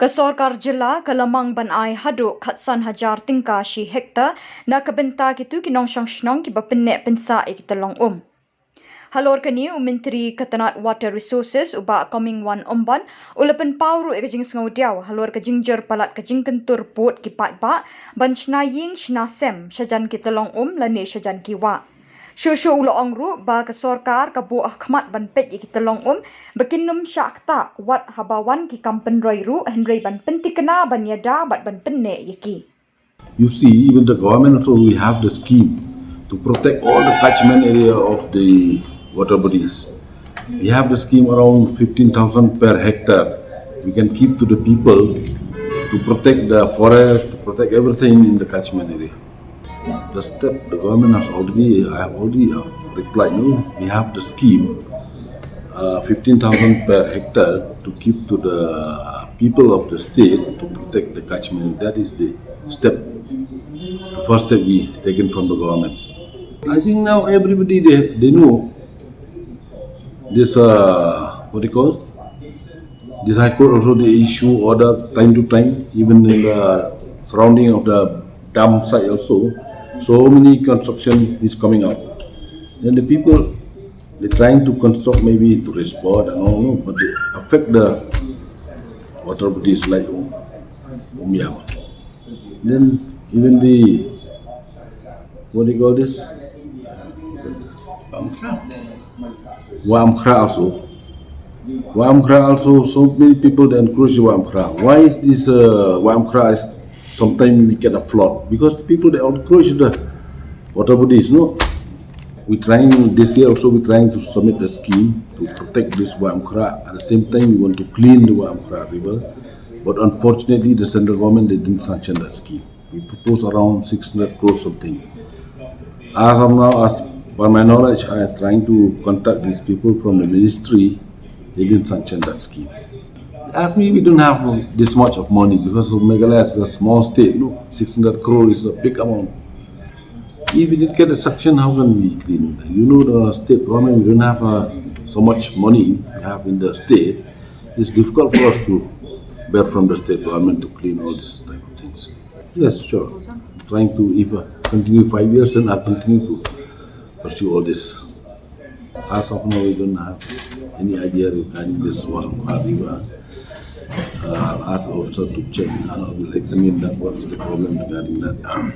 Ka Sorkar Jylla kalamang banai hadu khatsan hajar tingka shi hektar na kabenta kitu kinong shnong ki Pynneh Pisa ki Tyllong. Halor kani Menteri Katanat Water Resources uba coming one umban ulapan pauru ekajing ngaudiaw halor kajing jer palat kajing kentur put ki Peit ban shnaying shnasem shajan ki Tyllong lani shajan ki wa. Shushu ulo ongru ba ka Sorkar ka bu ahkmat ban Peit ki Tyllong bakinum syakta wat habawan ki kampen roiru henry ban pentikena ban yada bat ban Pynneh yaki. You see, even the government also we have the scheme to protect all the catchment area of the water bodies. We have the scheme around 15,000 per hectare. We can keep to the people to protect the forest, to protect everything in the catchment area. The step the government has already, I have already replied, no, we have the scheme 15,000 per hectare to keep to the people of the state to protect the catchment. That is the step, the first step we taken from the government. I think now everybody they know this what do you call this High Court also they issue order time to time, even in the surrounding of the dam site also. So many construction is coming out. Then the people they're trying to construct maybe to respond and all, no, but they affect the water bodies like Umyam. Then even the what do you call this? Wamkra also. Wamkra also, so many people that encroach Wamkra. Why is this Wamkra is sometimes we get a flood? Because the people that encroach the water bodies, no? We trying this year also we trying to submit a scheme to protect this Wamkra. At the same time we want to clean the Wamkra river. But unfortunately the central government they didn't sanction that scheme. We proposed around 600 crores something. As of now, as by my knowledge, I am trying to contact these people from the ministry. They didn't sanction that scheme. As me, we don't have this much of money because Meghalaya is a small state. No, 600 crores is a big amount. If we did get a sanction, how can we clean it? You know, the state government, we don't have so much money we have in the state. It's difficult for us to bear from the state government to clean all this type of things. Yes, sure. Trying to, if I continue 5 years, then I'll continue to pursue all this. As of now, we don't have any idea regarding this one. I'll ask officer to check and I will examine that what is the problem regarding that.